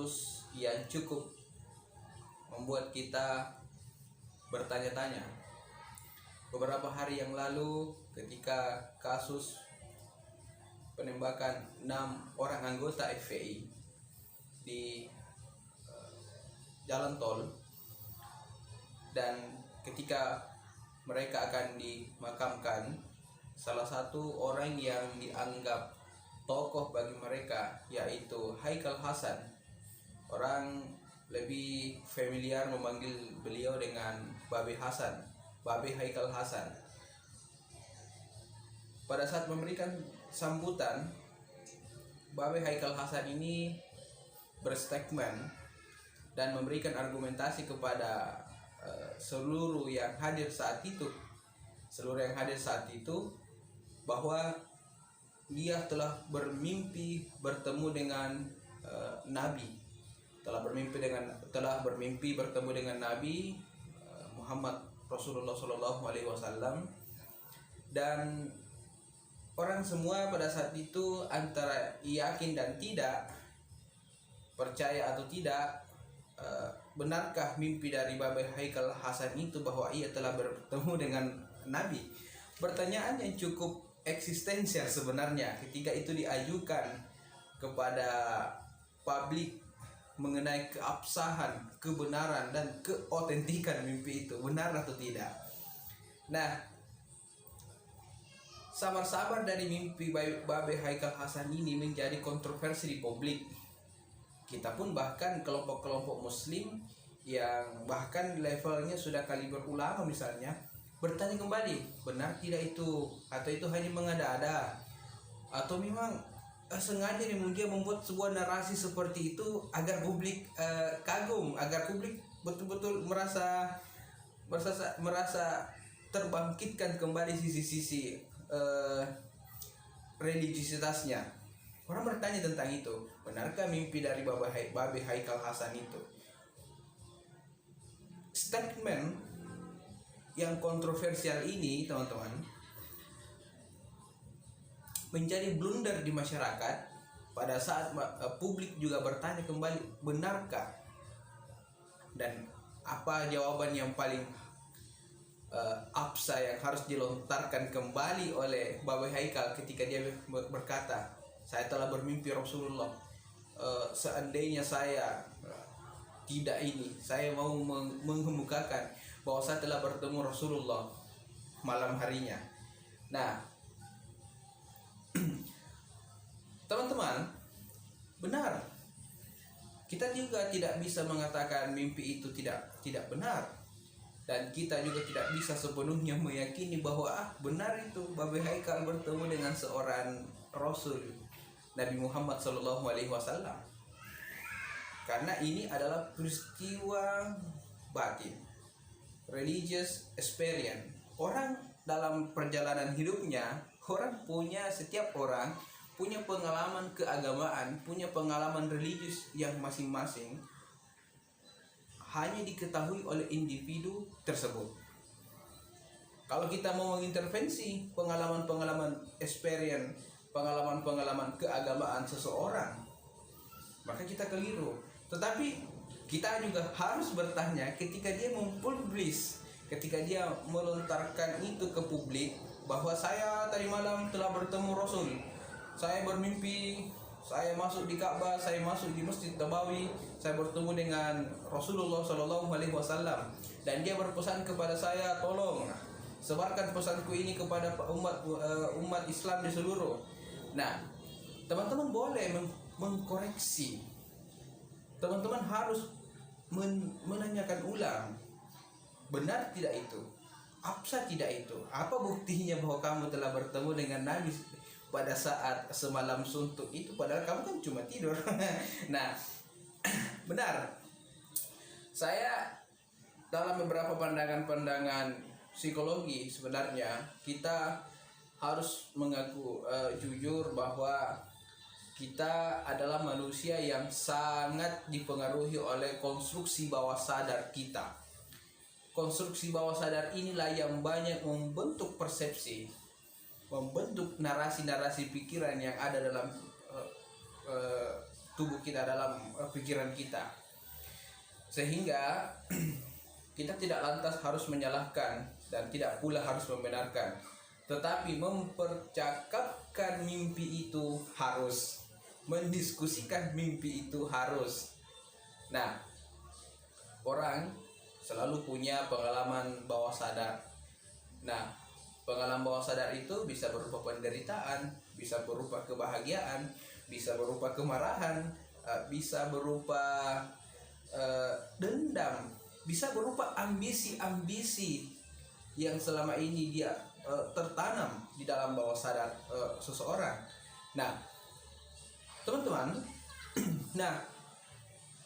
kasus yang cukup membuat kita bertanya-tanya. Beberapa hari yang lalu ketika kasus penembakan 6 orang anggota FPI di jalan tol, dan ketika mereka akan dimakamkan, salah satu orang yang dianggap tokoh bagi mereka yaitu Haikal Hasan. Orang lebih familiar memanggil beliau dengan Babe Hasan, Babe Haikal Hasan. Pada saat memberikan sambutan, Babe Haikal Hasan ini berstatement dan memberikan argumentasi kepada seluruh yang hadir saat itu, bahwa dia telah bermimpi bertemu dengan Nabi, telah bermimpi bertemu dengan Nabi Muhammad Rasulullah SAW, dan orang semua pada saat itu antara yakin dan tidak, percaya atau tidak, benarkah mimpi dari Babe Haikal Hasan itu bahwa ia telah bertemu dengan Nabi? Pertanyaan yang cukup eksistensial sebenarnya ketika itu diajukan kepada publik mengenai keabsahan, kebenaran, dan keotentikan mimpi itu, benar atau tidak. Nah, sabar-sabar dari mimpi Babe Haikal Hasan ini menjadi kontroversi di publik. Kita pun bahkan kelompok-kelompok muslim yang bahkan levelnya sudah kaliber ulama misalnya bertanya kembali, benar tidak itu, atau itu hanya mengada-ada, atau memang sengaja dia membuat sebuah narasi seperti itu agar publik kagum, agar publik betul-betul merasa terbangkitkan kembali sisi-sisi religiositasnya. Orang bertanya tentang itu, benarkah mimpi dari Babe Haikal Hasan itu? Statement yang kontroversial ini, teman-teman, menjadi blunder di masyarakat pada saat publik juga bertanya kembali, benarkah? Dan apa jawaban yang paling absa yang harus dilontarkan kembali oleh Babe Haikal ketika dia berkata, saya telah bermimpi Rasulullah, seandainya saya tidak ini, saya mau mengemukakan bahwa saya telah bertemu Rasulullah malam harinya. Nah, teman-teman, benar, kita juga tidak bisa mengatakan mimpi itu tidak benar, dan kita juga tidak bisa sepenuhnya meyakini bahwa benar itu Babe Haikal bertemu dengan seorang Rasul Nabi Muhammad SAW, karena ini adalah peristiwa batin, religious experience. Orang dalam perjalanan hidupnya, setiap orang punya pengalaman keagamaan, punya pengalaman religius yang masing-masing hanya diketahui oleh individu tersebut. Kalau kita mau mengintervensi pengalaman-pengalaman experience, pengalaman-pengalaman keagamaan seseorang, maka kita keliru. Tetapi kita juga harus bertanya ketika dia mempublish, ketika dia melontarkan itu ke publik, bahwa saya tadi malam telah bertemu Rasul, saya bermimpi, saya masuk di Ka'bah, saya masuk di Masjid Nabawi, saya bertemu dengan Rasulullah SAW, dan dia berpesan kepada saya, tolong sebarkan pesanku ini kepada umat Islam di seluruh. Nah, teman-teman boleh mengkoreksi, teman-teman harus menanyakan ulang, benar tidak itu, absa tidak itu, apa buktinya bahwa kamu telah bertemu dengan Nabi pada saat semalam suntuk itu, padahal kamu kan cuma tidur. Nah, benar, saya dalam beberapa pandangan psikologi sebenarnya kita harus mengaku jujur bahwa kita adalah manusia yang sangat dipengaruhi oleh konstruksi bawah sadar kita. Konstruksi bawah sadar inilah yang banyak membentuk persepsi, membentuk narasi-narasi pikiran yang ada dalam tubuh kita, dalam pikiran kita. Sehingga kita tidak lantas harus menyalahkan dan tidak pula harus membenarkan, tetapi mempercakapkan mimpi itu harus, mendiskusikan mimpi itu harus. Nah, orang selalu punya pengalaman bawah sadar. Nah, pengalaman bawah sadar itu bisa berupa penderitaan, bisa berupa kebahagiaan, bisa berupa kemarahan, bisa berupa dendam, bisa berupa ambisi-ambisi yang selama ini dia tertanam di dalam bawah sadar seseorang. Nah, teman-teman, nah,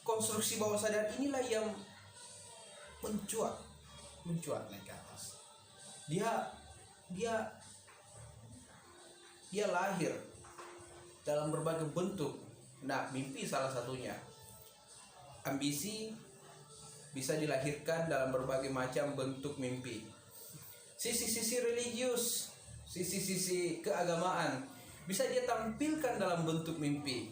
konstruksi bawah sadar inilah yang mencuat naik ke atas. Dia lahir dalam berbagai bentuk. Nah, mimpi salah satunya. Ambisi bisa dilahirkan dalam berbagai macam bentuk mimpi. Sisi-sisi religius, sisi-sisi keagamaan bisa dia tampilkan dalam bentuk mimpi.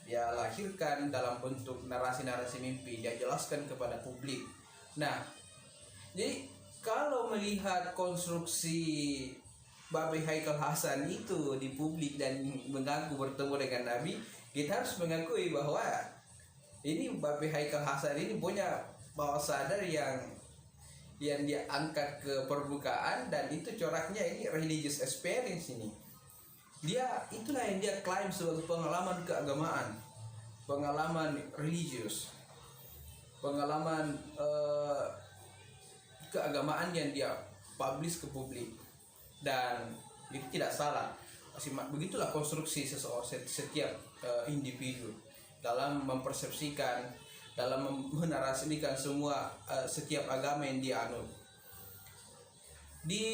Dia lahirkan dalam bentuk narasi-narasi mimpi, dia jelaskan kepada publik. Nah, jadi kalau melihat konstruksi Babe Haikal Hasan itu di publik dan mengaku bertemu dengan Nabi, kita harus mengakui bahwa ini Babe Haikal Hasan ini punya bawah sadar yang dia angkat ke permukaan, dan itu coraknya ini religious experience ini. Itulah yang dia klaim sebagai pengalaman keagamaan, pengalaman religius, pengalaman keagamaan yang dia publish ke publik. Dan itu tidak salah. Begitulah konstruksi setiap individu dalam mempersepsikan, dalam menarasikan semua setiap agama yang dia anut. Di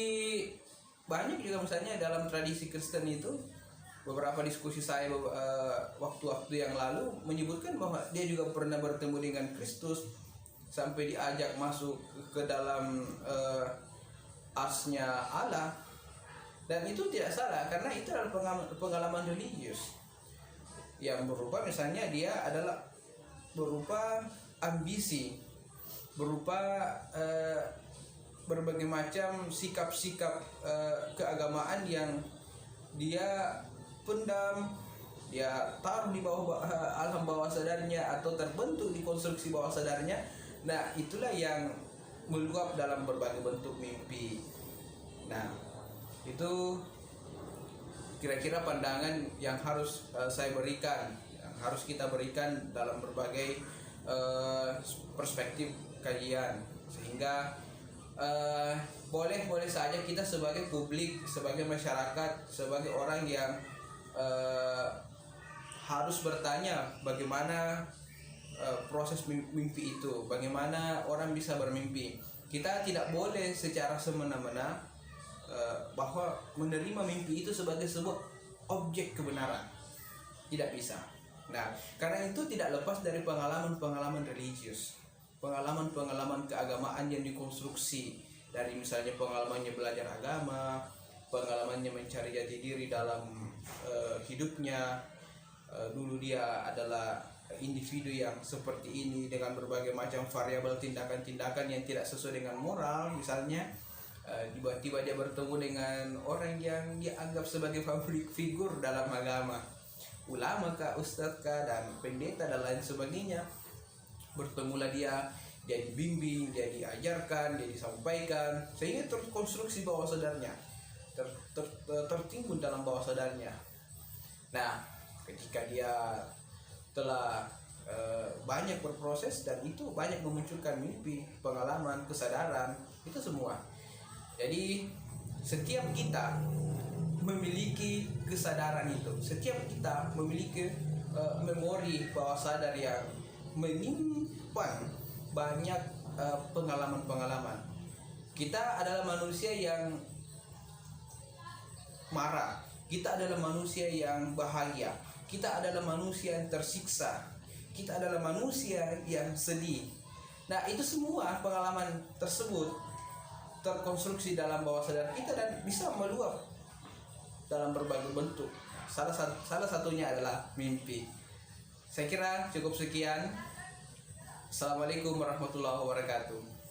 banyak juga misalnya dalam tradisi Kristen itu, beberapa diskusi saya waktu-waktu yang lalu menyebutkan bahwa dia juga pernah bertemu dengan Kristus sampai diajak masuk ke dalam arsnya Allah. Dan itu tidak salah, karena itu adalah pengalaman religius yang berupa, misalnya dia adalah berupa ambisi, berupa berbagai macam sikap-sikap keagamaan yang dia pendam, dia taruh di bawah alam bawah sadarnya atau terbentuk di konstruksi bawah sadarnya. Nah, itulah yang meluap dalam berbagai bentuk mimpi. Nah, itu kira-kira pandangan yang harus saya berikan, yang harus kita berikan dalam berbagai perspektif kajian, sehingga boleh saja kita sebagai publik, sebagai masyarakat, sebagai orang yang harus bertanya bagaimana proses mimpi itu, bagaimana orang bisa bermimpi. Kita tidak boleh secara semena-mena bahwa menerima mimpi itu sebagai sebuah objek kebenaran. Tidak bisa. Nah, karena itu tidak lepas dari pengalaman-pengalaman religius, pengalaman-pengalaman keagamaan yang dikonstruksi dari misalnya pengalamannya belajar agama, pengalamannya mencari jati diri dalam hidupnya. Dulu dia adalah individu yang seperti ini dengan berbagai macam variabel tindakan-tindakan yang tidak sesuai dengan moral, misalnya. Tiba-tiba dia bertemu dengan orang yang dia anggap sebagai public figure dalam agama, ulama kah, ustadz kah, dan pendeta dan lain sebagainya. Bertemulah dia dibimbing, dia diajarkan, dia disampaikan, sehingga terkonstruksi bawah sadarnya, tertimbun dalam bawah sadarnya. Nah, ketika dia telah banyak berproses dan itu banyak memunculkan mimpi, pengalaman, kesadaran, itu semua. Jadi setiap kita memiliki kesadaran itu, setiap kita memiliki memori bawah sadar yang menyimpan banyak pengalaman-pengalaman. Kita adalah manusia yang marah, kita adalah manusia yang bahagia, kita adalah manusia yang tersiksa, kita adalah manusia yang sedih. Nah, itu semua pengalaman tersebut terkonstruksi dalam bawah sadar kita dan bisa meluap dalam berbagai bentuk. Salah satunya adalah mimpi. Saya kira cukup sekian. Assalamualaikum warahmatullahi wabarakatuh.